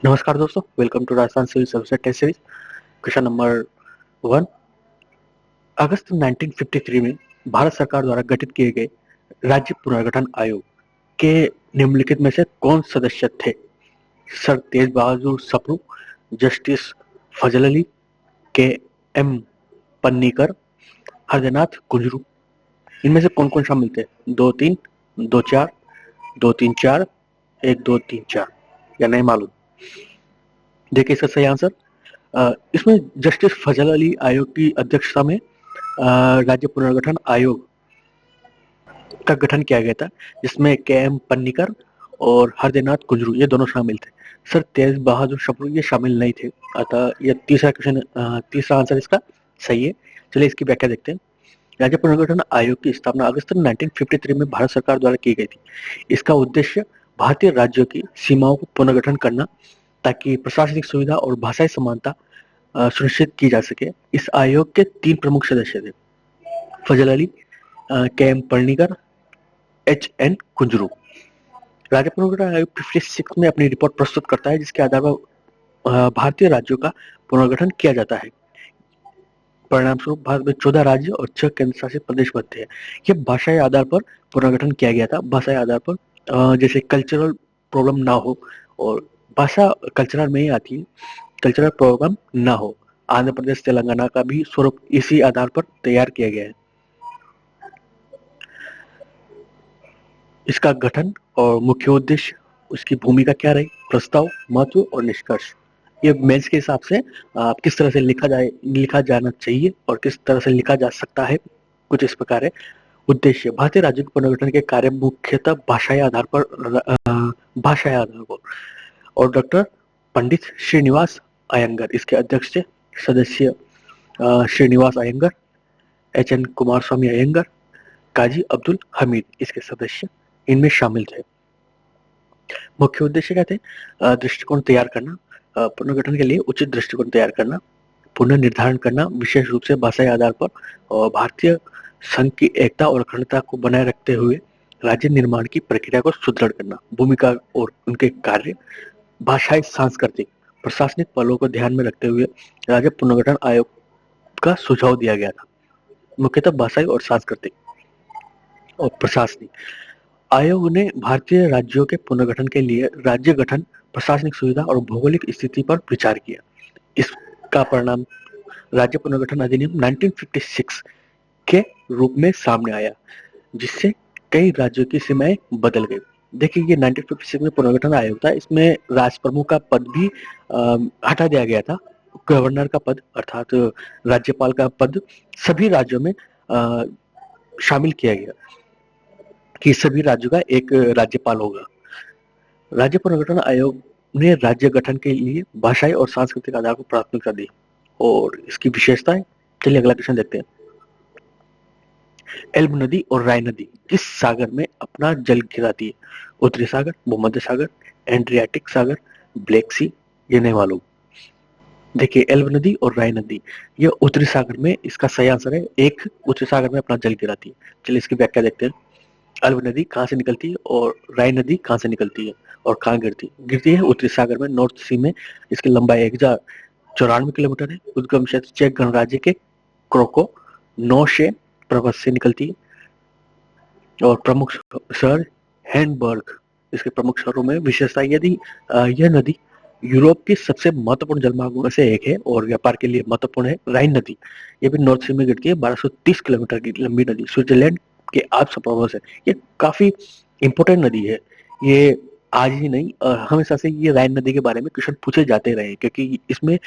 नमस्कार दोस्तों, welcome to Rajasthan civil services test series. Question number 1। अगस्त 1953 में भारत सरकार द्वारा गठित किए गए राज्य पुनर्गठन आयोग के निम्नलिखित में से कौन सदस्य थे? सर तेज बहादुर सप्रू, जस्टिस फजल अली, के एम पन्नीकर, हरदनाथ कुंजरू। इनमें से कौन कौन शामिल थे? 2-3, 2-4, 2-3-4, 1-2-3-4 या नहीं मालूम? देखिए इसका सही आंसर, इसमें जस्टिस फजल अली आयोग की अध्यक्षता में राज्य पुनर्गठन आयोग का गठन किया गया था, जिसमें के एम पन्नीकर और हरदेनाथ कुंजरू ये दोनों शामिल थे। सर तेज बहादुर सप्रू ये शामिल नहीं थे, अतः यह तीसरा आंसर इसका सही है। चलिए इसकी व्याख्या देखते हैं। राज्य पुनर्गठन आयोग की स्थापना अगस्त 1953 में भारत सरकार द्वारा की गई थी। इसका उद्देश्य भारतीय राज्यों की सीमाओं को पुनर्गठन करना, ताकि प्रशासनिक सुविधा और भाषाई समानता सुनिश्चित की जा सके। इस आयोग के 3 प्रमुख सदस्य थे: Fazal Ali, K M Panikkar, H N Kunzru. राज्य पुनर्गठन आयोग 56 में अपनी रिपोर्ट प्रस्तुत करता है, जिसके आधार पर भारतीय राज्यों का पुनर्गठन किया जाता है। परिणाम स्वरूप भारत में 14 राज्य और 6 केंद्र शासित प्रदेश बनते हैं। यह भाषाई आधार पर पुनर्गठन किया गया था। भाषाई आधार पर जैसे कल्चरल प्रॉब्लम ना हो, और भाषा कल्चरल में ही आती है, कल्चरल प्रॉब्लम ना हो। आंध्र प्रदेश तेलंगाना का भी स्वरूप इसी आधार पर तैयार किया गया है। इसका गठन और मुख्य उद्देश्य, उसकी भूमिका क्या रही, प्रस्ताव, महत्व और निष्कर्ष, ये मेंस के हिसाब से किस तरह से लिखा जाना चाहिए और किस तरह से लिखा जा सकता है, कुछ इस प्रकार है। उद्देश्य, भारतीय राज्य के पुनर्गठन के कार्य मुख्यतः भाषाई आधार पर। और डॉक्टर पंडित श्रीनिवास अयंगर इसके अध्यक्ष थे। सदस्य श्रीनिवास अयंगर, एच एन कुमार स्वामी अयंगर, काजी अब्दुल हमीद इसके सदस्य इनमें शामिल थे। मुख्य उद्देश्य क्या थे? दृष्टिकोण तैयार करना, पुनर्गठन के लिए उचित दृष्टिकोण तैयार करना, पुनर्निर्धारण करना विशेष रूप से भाषाई आधार पर, और भारतीय संघ की एकता और अखंडता को बनाए रखते हुए राज्य निर्माण की प्रक्रिया को सुदृढ़ करना। भूमिका और उनके कार्य, भाषाई, सांस्कृतिक, प्रशासनिक पहलुओं को ध्यान में रखते हुए राज्य पुनर्गठन आयोग का सुझाव दिया गया था। मुख्यतः भाषाई और सांस्कृतिक और प्रशासनिक। आयोग ने भारतीय राज्यों के पुनर्गठन के लिए राज्य गठन, प्रशासनिक सुविधा और भौगोलिक स्थिति पर विचार किया। इसका परिणाम राज्य पुनर्गठन अधिनियम 1956 के रूप में सामने आया, जिससे कई राज्यों की सीमाएं बदल गई। देखिए ये 1956 में पुनर्गठन आयोग था, इसमें राष्ट्र प्रमुख का पद भी हटा दिया गया था। गवर्नर का पद अर्थात राज्यपाल का पद सभी राज्यों में शामिल किया गया कि सभी राज्यों का एक राज्यपाल होगा। राज्य पुनर्गठन आयोग ने राज्य गठन के लिए भाषाई और सांस्कृतिक आधार को प्राथमिकता दी। और इसकी विशेषताएं, चलिए अगला क्वेश्चन देखते हैं। एल्ब नदी और राय नदी किस सागर में अपना जल गिराती है? उत्तरी सागर, भूमध्य सागर, एड्रियाटिक सागर, ब्लैक सी, ये नहीं मालूम। देखिए एल्ब नदी और राय नदी ये उत्तरी सागर में, इसका सही आंसर है। एक उत्तरी सागर में अपना जल गिराती है। चलिए इसकी व्याख्या देखते हैं। अल्ब नदी कहाँ से निकलती है और राय नदी कहाँ से निकलती है और कहाँ गिरती है उत्तरी सागर में, नॉर्थ सी में। इसकी लंबाई 1094 किलोमीटर है। उद्गम क्षेत्र चेक गणराज्य के क्रोको नौशे पर्वत से निकलती है। और प्रमुख शहर हैंडबर्ग इसके प्रमुख शहरों में। विशेषता, यदि यह नदी यूरोप की सबसे महत्वपूर्ण जलमार्गों में से एक है और व्यापार के लिए महत्वपूर्ण है। राइन नदी ये भी नॉर्थ सी में गिरती है। 1230 किलोमीटर की लंबी नदी स्विट्जरलैंड के आल्प्स पर्वत है। ये काफी इंपोर्टेंट नदी है। ये आज ही नहीं, हमेशा से ये राइन नदी के बारे में क्वेश्चन पूछे जाते रहे, क्योंकि इसमें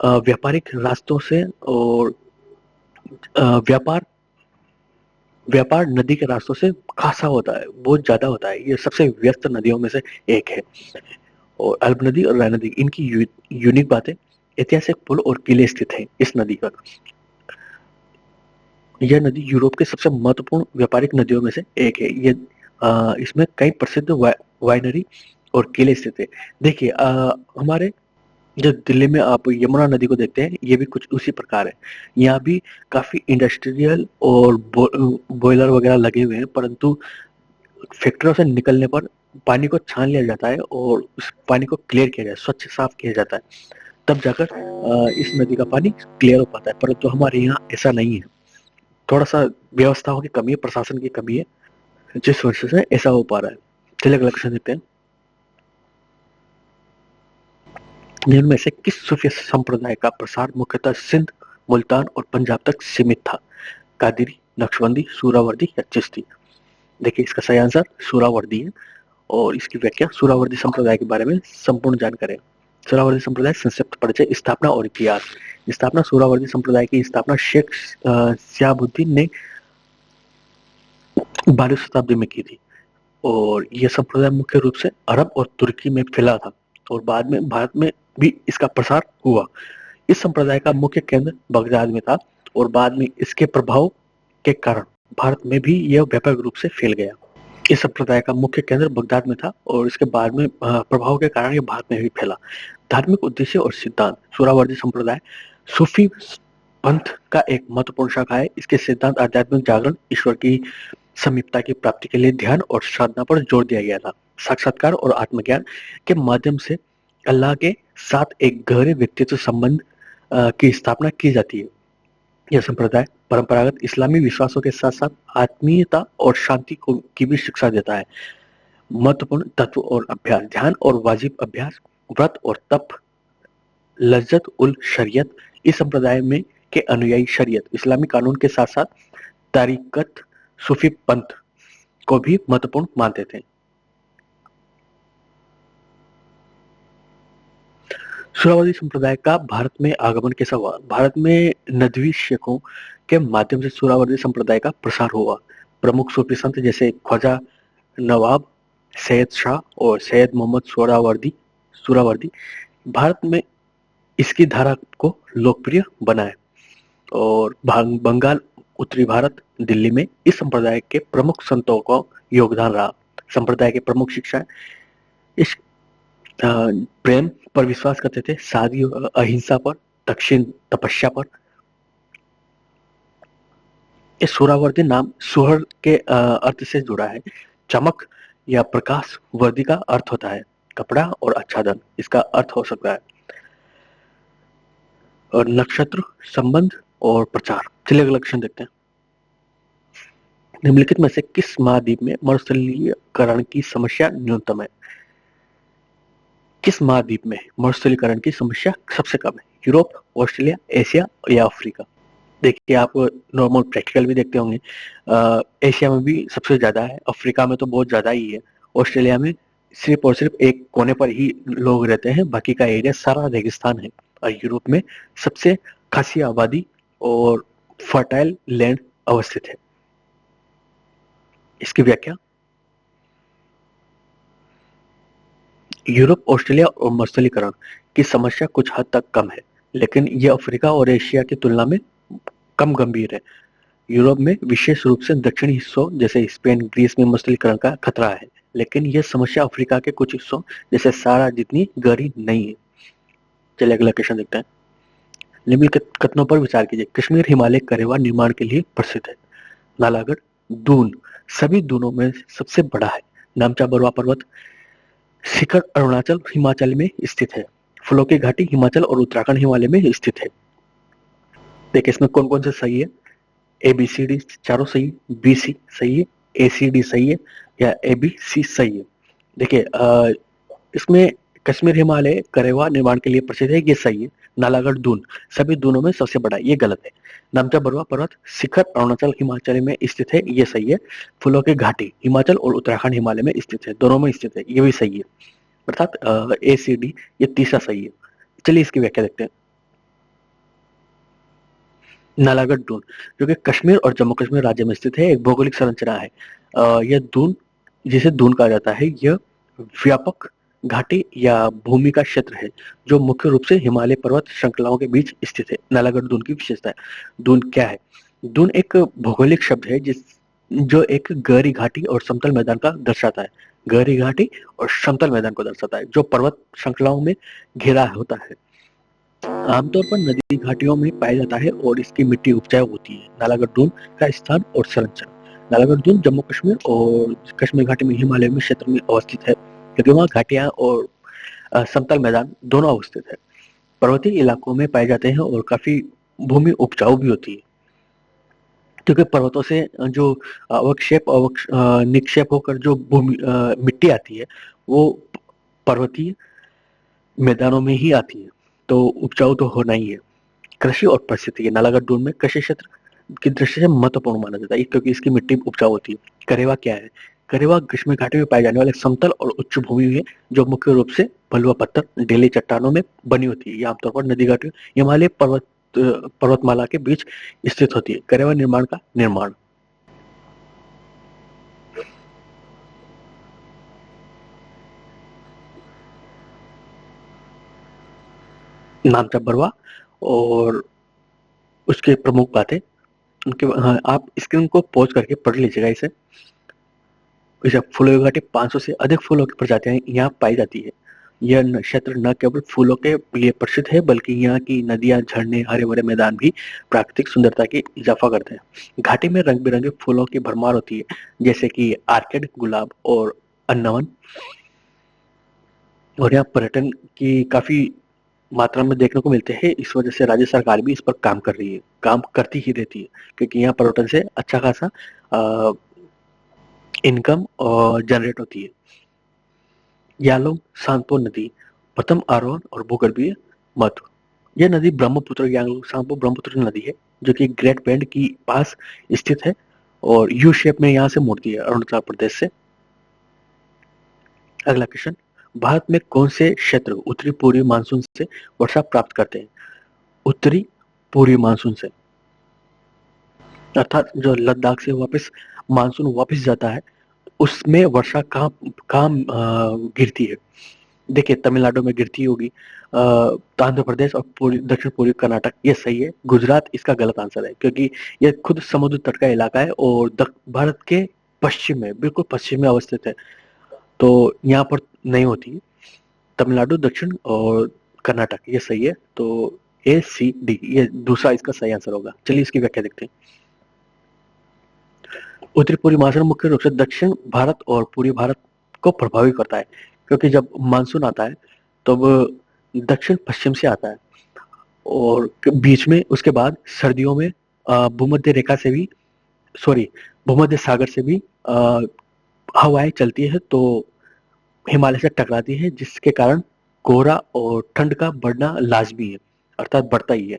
व्यापारिक रास्तों से और व्यापार व्यापार नदी के रास्तों से खासा होता है, बहुत ज्यादा होता है। ये सबसे व्यस्त नदियों में से एक है। और अल्ब नदी और राय नदी इनकी यूनिक बातें, ऐतिहासिक पुल और किले स्थित हैं इस नदी पर। यह नदी यूरोप के सबसे महत्वपूर्ण व्यापारिक नदियों में से एक है। ये इसमें कई प्रसिद्ध वाइनरी और किले स्थित है। देखिए हमारे जो दिल्ली में आप यमुना नदी को देखते हैं, ये भी कुछ उसी प्रकार है। यहाँ भी काफी इंडस्ट्रियल और बॉयलर वगैरह लगे हुए हैं, परंतु फैक्ट्रियों से निकलने पर पानी को छान लिया जाता है और उस पानी को क्लियर किया जाता है, स्वच्छ साफ किया जाता है, तब जाकर इस नदी का पानी क्लियर हो पाता है। परंतु हमारे यहाँ ऐसा नहीं है, थोड़ा सा व्यवस्थाओं की कमी है, प्रशासन की कमी है, जिस वजह से ऐसा हो पा रहा है। चलिए अगला क्वेश्चन देखते हैं। निम्न में से किस सूफी संप्रदाय का प्रसार मुख्यतः सिंध, मुल्तान और पंजाब तक सीमित था? कादिरी, नक्शबंदी, सूरावर्दी या चिश्ती? देखिए इसका सही आंसर सूरावर्दी है और इसकी व्याख्या सूरावर्दी संप्रदाय के बारे में संपूर्ण जानकारी। सूरावर्दी संप्रदाय संक्षिप्त परिचय, स्थापना और इतिहास। स्थापना, सूरावर्दी संप्रदाय की स्थापना शेख शिहाबुद्दीन ने 12वीं शताब्दी में की थी और यह संप्रदाय मुख्य रूप से अरब और तुर्की में फैला था और बाद में भारत में भी इसका प्रसार हुआ। इस संप्रदाय का मुख्य केंद्र बगदाद में था और बाद में इसके प्रभाव के कारण भारत में भी यह व्यापक रूप से फैल गया। इस संप्रदाय का मुख्य केंद्र बगदाद में था और इसके बाद में प्रभाव के कारण यह भारत में भी फैला। धार्मिक उद्देश्य और सिद्धांत, सूरावर्दी संप्रदाय सूफी पंथ का एक महत्वपूर्ण शाखा है। इसके सिद्धांत आध्यात्मिक जागरण, ईश्वर की समीपता की प्राप्ति के लिए ध्यान और साधना पर जोर दिया गया था। साक्षात्कार और आत्मज्ञान के माध्यम से अल्लाह के साथ एक गहरे व्यक्तित्व संबंध की स्थापना की जाती है। यह संप्रदाय परंपरागत इस्लामी विश्वासों के साथ साथ आत्मीयता और शांति की भी शिक्षा देता है। महत्वपूर्ण तत्व और अभ्यास, ध्यान और वाजिब अभ्यास, व्रत और तप, लज्जत उल शरीयत। इस संप्रदाय में के अनुयायी शरीयत, इस्लामी कानून के साथ साथ तारीकत, सूफी पंथ को भी महत्वपूर्ण मानते थे। सूरावर्दी संप्रदाय का भारत में आगमन कैसा हुआ? भारत में नदवी शेखों के माध्यम से सूरावर्दी संप्रदाय का प्रसार हुआ। प्रमुख सूफी संत जैसे ख्वाजा नवाब, सैयद शाह और सैयद मोहम्मद सूरावर्दी भारत में इसकी धारा को लोकप्रिय बनाए और बंगाल, उत्तरी भारत, दिल्ली में इस संप्रदाय के प्रमुख संतों का योगदान रहा। संप्रदाय की प्रमुख शिक्षा इस प्रेम पर विश्वास करते थे, सादगी, अहिंसा पर, दक्षिण तपस्या पर। इस सूरावर्दी नाम सुहर के अर्थ से जुड़ा है। चमक या प्रकाश, वर्दी का अर्थ होता है कपड़ा और आच्छादन, इसका अर्थ हो सकता है। और नक्षत्र, संबंध और प्रचार। चलिए अगला क्वेश्चन देखते हैं। निम्नलिखित में से किस महाद्वीप में मरुस्थलीकरण की समस्या न्यूनतम है? किस महाद्वीप में मरुस्थलीकरण की समस्या सबसे कम है? यूरोप, ऑस्ट्रेलिया, एशिया या अफ्रीका? देखिए आप नॉर्मल प्रैक्टिकल भी देखते होंगे, एशिया में भी सबसे ज्यादा है, अफ्रीका में तो बहुत ज्यादा ही है, ऑस्ट्रेलिया में सिर्फ और सिर्फ एक कोने पर ही लोग रहते हैं, बाकी का एरिया सारा रेगिस्तान है। और यूरोप में सबसे खासी आबादी और फर्टाइल लैंड अवस्थित है। इसकी व्याख्या, यूरोप, ऑस्ट्रेलिया और मरुस्थलीकरण की समस्या कुछ हद तक कम है, लेकिन यह अफ्रीका और एशिया की तुलना में कम गंभीर है। यूरोप में विशेष रूप से दक्षिणी हिस्सों जैसे स्पेन, ग्रीस में मरुस्थलीकरण का खतरा है, लेकिन यह समस्या अफ्रीका के कुछ हिस्सों जैसे सहारा जितनी गहरी नहीं है। चलिए अगला क्वेश्चन देखते हैं। निम्नलिखित कथनों पर विचार कीजिए। कश्मीर हिमालय करेवा निर्माण के लिए प्रसिद्ध है। नालागढ़ दून सभी दूनों में सबसे बड़ा है। नामचा बरुआ पर्वत शिखर अरुणाचल हिमाचल में स्थित है। फूलों की घाटी हिमाचल और उत्तराखंड हिमालय में स्थित है। देखिए इसमें कौन कौन से सही है? ए बी सी डी चारों सही है, बी सी सही है, ए सी डी सही है या ए बी सी सही है? देखिए इसमें कश्मीर हिमालय करेवा निर्माण के लिए प्रसिद्ध है, ये सही है। नालागढ़ दून सभी दूनों में सबसे बड़ा है, ये गलत है। नामचा बरुआ पर्वत शिखर अरुणाचल हिमाचल में स्थित है, ये सही है। फूलों की घाटी हिमाचल और उत्तराखंड हिमालय में स्थित है, दोनों में स्थित है, ये भी सही है। अर्थात ए सी डी ये तीसरा सही है। चलिए इसकी व्याख्या देखते हैं। नालागढ़ दून जो कि कश्मीर और जम्मू कश्मीर राज्य में स्थित है, एक भौगोलिक संरचना है। यह दून जिसे दून कहा जाता है, यह व्यापक घाटी या भूमि का क्षेत्र है जो मुख्य रूप से हिमालय पर्वत श्रृंखलाओं के बीच स्थित है। नालागढ़ दून की विशेषता है। दून क्या है? दून एक भौगोलिक शब्द है जो एक गहरी घाटी और समतल मैदान का दर्शाता है। गहरी घाटी और समतल मैदान को दर्शाता है जो पर्वत श्रृंखलाओं में घिरा होता है। आमतौर पर नदी घाटियों में पाया जाता है और इसकी मिट्टी उपजाऊ होती है। नालागढ़ दून का स्थान और संरचना। नालागढ़ दून जम्मू कश्मीर और कश्मीर घाटी में हिमालय में क्षेत्र में अवस्थित है, क्योंकि वहाँ घाटियां और समतल मैदान दोनों अवस्थित है। पर्वतीय इलाकों में पाए जाते हैं और काफी भूमि उपजाऊ भी होती है, क्योंकि पर्वतों से जो निक्षेप होकर जो भूमि मिट्टी आती है वो पर्वतीय मैदानों में ही आती है, तो उपजाऊ तो होना ही है। कृषि और परिस्थिति, नालागढ़ दून में कृषि क्षेत्र की दृष्टि से महत्वपूर्ण माना जाता है, क्योंकि इसकी मिट्टी उपजाऊ होती है। करेवा क्या है? करेवा कश्मीर घाटी में पाए जाने वाले समतल और उच्च भूमि है, जो मुख्य रूप से बलुआ पत्थर ढीली चट्टानों में बनी होती है। ये आमतौर पर नदी घाटी हिमालय पर्वतमाला के बीच स्थित होती है। करेवा निर्माण का निर्माण, नामचा बरवा और उसके प्रमुख बातें उनके, हाँ, आप स्क्रीन को पॉज करके पढ़ लीजिएगा इसे। इसे फूलों की घाटी 500 से अधिक फूलों की प्रजातियां यहाँ पाई जाती है। यह क्षेत्र न केवल फूलों के लिए प्रसिद्ध है, बल्कि यहाँ की नदियां, झरने, हरे भरे मैदान भी प्राकृतिक सुंदरता की इजाफा करते हैं। घाटी में रंग बिरंगे फूलों की भरमार होती है, जैसे कि आर्किड, गुलाब और अन्नवन। और यहाँ पर्यटन की काफी मात्रा में देखने को मिलते हैं। इस वजह से राज्य सरकार भी इस पर काम कर रही है, काम करती ही रहती है, क्योंकि यहाँ पर्यटन से अच्छा खासा इनकम जनरेट होती है। यालोंग सांगपो नदी, प्रथम आरोहण और भूगर्भीय महत्व। यह नदी ब्रह्मपुत्र, यालोंग सांगपो ब्रह्मपुत्र नदी है, जो कि ग्रेट बैंड की पास स्थित है और यू शेप में यहाँ से मुड़ती है अरुणाचल प्रदेश से। अगला क्वेश्चन, भारत में कौन से क्षेत्र उत्तरी पूर्वी मानसून से वर्षा प्राप्त करते हैं? उत्तरी पूर्वी मानसून से, अर्थात जो लद्दाख से वापस मानसून वापस जाता है, उसमें वर्षा कहाँ कहाँ गिरती है? देखिए, तमिलनाडु में गिरती होगी, आंध्र प्रदेश और पूर्वी दक्षिण पूर्वी कर्नाटक, ये सही है। गुजरात इसका गलत आंसर है, क्योंकि ये खुद समुद्र तट का इलाका है और भारत के पश्चिम में, बिल्कुल पश्चिम में अवस्थित है, तो यहाँ पर नहीं होती। तमिलनाडु, दक्षिण और कर्नाटक, ये सही है। तो ACD, ये दूसरा इसका सही आंसर होगा। चलिए इसकी व्याख्या देखते हैं। उत्तरी पूर्वी मानसून मुख्य रूप से दक्षिण भारत और पूर्वी भारत को प्रभावित करता है, क्योंकि जब मानसून आता है तब दक्षिण पश्चिम से आता है और बीच में उसके बाद सर्दियों में भूमध्य रेखा से भी, सॉरी, भूमध्य सागर से भी हवाएं चलती है, तो हिमालय से टकराती है, जिसके कारण कोहरा और ठंड का बढ़ना लाजमी है, अर्थात बढ़ता ही है।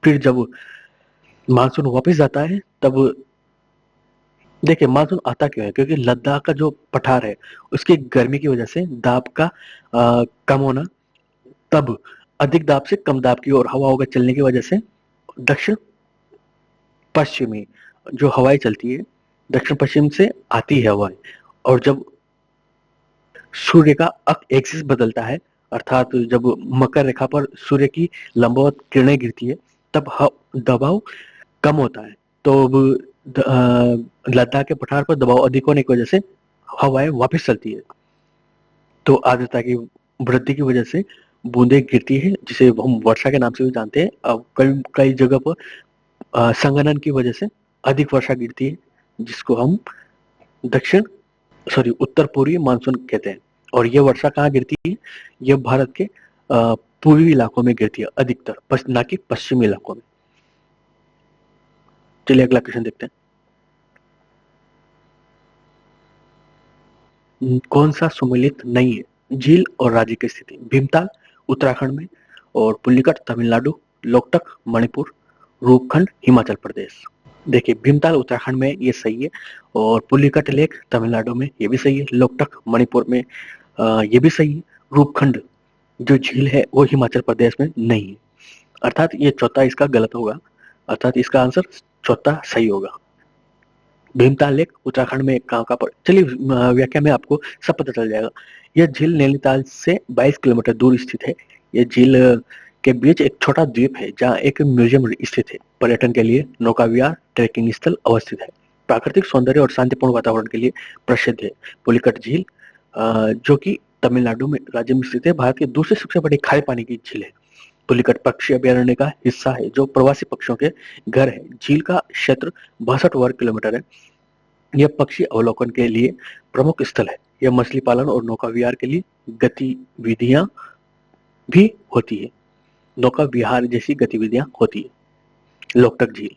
फिर जब मानसून वापस जाता है तब, देखिए, मानसून आता क्यों है? क्योंकि लद्दाख का जो पठार है उसकी गर्मी की वजह से दाब का कम होना, तब अधिक दाब से कम दाब की ओर हवाओं के चलने की वजह से दक्षिण पश्चिमी जो हवाएं चलती है, दक्षिण पश्चिम से आती है हवाएं, और जब सूर्य का एक्सिस बदलता है, अर्थात जब मकर रेखा पर सूर्य की लंबवत किरणें गिरती है, तब दबाव कम होता है, तो लद्दाख के पठार पर दबाव अधिक होने की वजह से हवाएं वापस चलती है, तो आर्द्रता की वृद्धि की वजह से बूंदें गिरती है, जिसे हम वर्षा के नाम से भी जानते हैं। अब कई कई जगह पर संघनन की वजह से अधिक वर्षा गिरती है, जिसको हम दक्षिण, सॉरी, उत्तर पूर्वी मानसून कहते हैं। और ये वर्षा कहाँ गिरती है? ये भारत के पूर्वी इलाकों में गिरती है अधिकतर, ना कि पश्चिमी इलाकों में। चलिए अगला क्वेश्चन देखते हैं। कौन सा सुमेलित नहीं है? झील और राज्य की स्थिति, भीमताल उत्तराखंड में और पुल्लिकट तमिलनाडु, लोकटक मणिपुर, रूपखंड हिमाचल प्रदेश। देखिए, भीमताल उत्तराखंड में ये सही है, और पुल्लिकट लेक तमिलनाडु में ये भी सही है, लोकटक मणिपुर में ये भी सही है, रूपखंड जो झील है वो हिमाचल प्रदेश में नहीं है, अर्थात ये चौथा इसका गलत होगा, अर्थात इसका आंसर चौथा सही होगा। भीमताल लेक उत्तराखंड में कहाँ कहाँ पर, चलिए व्याख्या में आपको सब पता चल जाएगा। यह झील नैनीताल से 22 किलोमीटर दूर स्थित है। यह झील के बीच एक छोटा द्वीप है, जहाँ एक म्यूजियम स्थित है। पर्यटन के लिए नौका विहार, ट्रैकिंग स्थल अवस्थित है। प्राकृतिक सौंदर्य और शांतिपूर्ण वातावरण के लिए प्रसिद्ध है। पुलिकट झील, जो कि तमिलनाडु में राज्य में स्थित है, भारत की दूसरी सबसे बड़ी खारे पानी की झील है। पुलिकट पक्षी अभ्यारण्य का हिस्सा है, जो प्रवासी पक्षियों के घर है। झील का क्षेत्र 62 वर्ग किलोमीटर है। यह पक्षी अवलोकन के लिए प्रमुख स्थल है। यह मछली पालन और नौका विहार के लिए गतिविधियां भी होती है। नौका विहार जैसी गतिविधियां होती है। लोकटक झील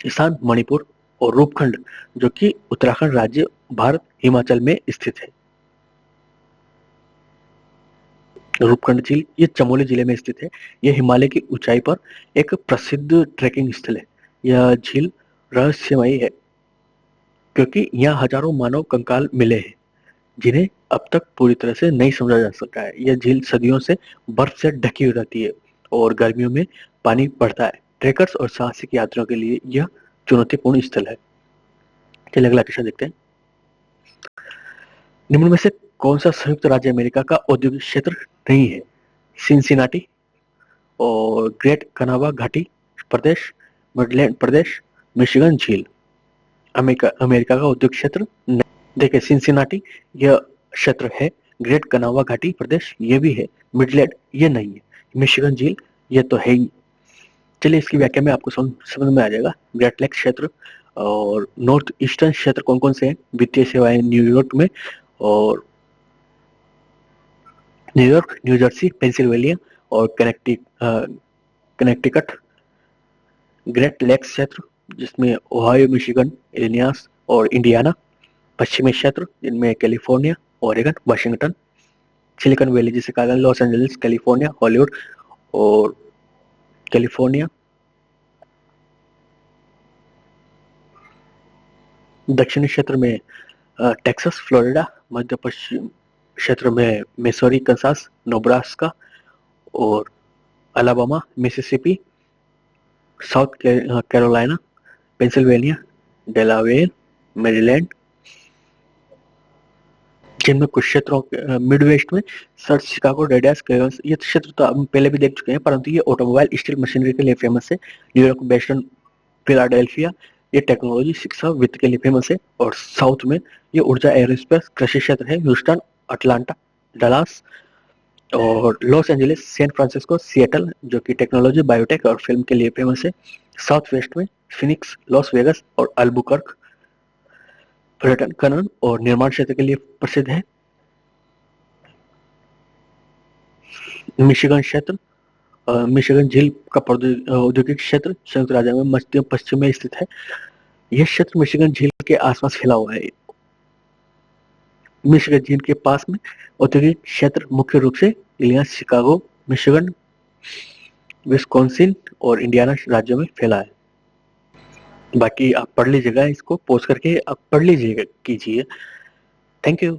स्थान मणिपुर और रूपखंड जो कि उत्तराखंड राज्य भारत हिमाचल में स्थित है। रूपखंड झील ये चमोली जिले में स्थित है। यह हिमालय की ऊंचाई पर एक प्रसिद्ध ट्रैकिंग स्थल है। यह झील रहस्यमयी है क्योंकि यहाँ हजारों मानव कंकाल मिले हैं जिन्हें अब तक पूरी तरह से नहीं समझा जा सका है। यह झील सदियों से बर्फ से ढकी हुई रहती है और गर्मियों में पानी बढ़ता है। ट्रेकर्स और साहसिक यात्रियों के लिए यह चुनौतीपूर्ण स्थल है। चलिए अगला क्वेश्चन देखते हैं। निम्न में से कौन सा संयुक्त राज्य अमेरिका का औद्योगिक क्षेत्र नहीं है? सिंसिनाटी और ग्रेट कनावा घाटी प्रदेश, मिडलैंड प्रदेश, मिशिगन झील। अमेरिका का उद्योग क्षेत्र नहीं। देखिए सिंसिनाटी यह क्षेत्र है, ग्रेट कनावा घाटी प्रदेश ये भी है, मिडलैंड ये नहीं है, मिशिगन झील ये तो है ही। चलिए इसकी व्याख्या में आपको समझ में आ जाएगा। ग्रेट लेक क्षेत्र और नॉर्थ ईस्टर्न क्षेत्र कौन कौन से हैं? वित्तीय सेवाएं न्यूयॉर्क में और न्यूयॉर्क, न्यू जर्सी, पेंसिल्वेनिया और कनेक्टिकट। ग्रेट लेक्स क्षेत्र जिसमें ओहायो, मिशिगन, इलिनॉइस और इंडियाना। पश्चिमी क्षेत्र जिनमें California, Oregon, Washington. Silicon valley जिसे कहा गया लॉस एंजलिस, कैलिफोर्निया, हॉलीवुड और कैलिफोर्निया। दक्षिणी क्षेत्र में टेक्सास, फ्लोरिडा। मध्य पश्चिम क्षेत्र में मिसौरी, कंसास, नोब्रास्का और Alabama, Mississippi. South Carolina, Pennsylvania, Delaware, Maryland. जिनमें कुछ क्षेत्रों मिडवेस्ट में सर शिकागो, डेडास, ये क्षेत्र तो हम पहले भी देख चुके हैं, परंतु ये ऑटोमोबाइल, स्टील मशीनरी के लिए फेमस है। न्यूयॉर्क, बेस्टन, फिलाडेल्फिया ये टेक्नोलॉजी, शिक्षा, वित्त के लिए फेमस है। और साउथ में ये ऊर्जा, एरोस्पेस, कृषि क्षेत्र है। ह्यूस्टन, अटलांटा, डलास और Los Angeles, San Francisco, Seattle जो कि टेक्नोलॉजी, बायोटेक और फिल्म के लिए फेमस है। साउथ वेस्ट में फिनिक्स, लॉस वेगस और अल्बुकर्क पर्यटन, खनन और निर्माण क्षेत्र के लिए प्रसिद्ध है। मिशिगन क्षेत्र, मिशिगन झील का औद्योगिक क्षेत्र संयुक्त राज्य में मध्य पश्चिम में स्थित है। यह क्षेत्र मिशिगन झील के आसपास फैला हुआ है। मिशिगन झील के पास में औद्योगिक क्षेत्र मुख्य रूप से इलिनॉइस, शिकागो, मिशिगन, विस्कॉन्सिन और इंडियाना राज्यों में फैला है। बाकी आप पढ़ लीजिएगा, इसको पॉज करके आप पढ़ लीजिएगा कीजिए। Thank you.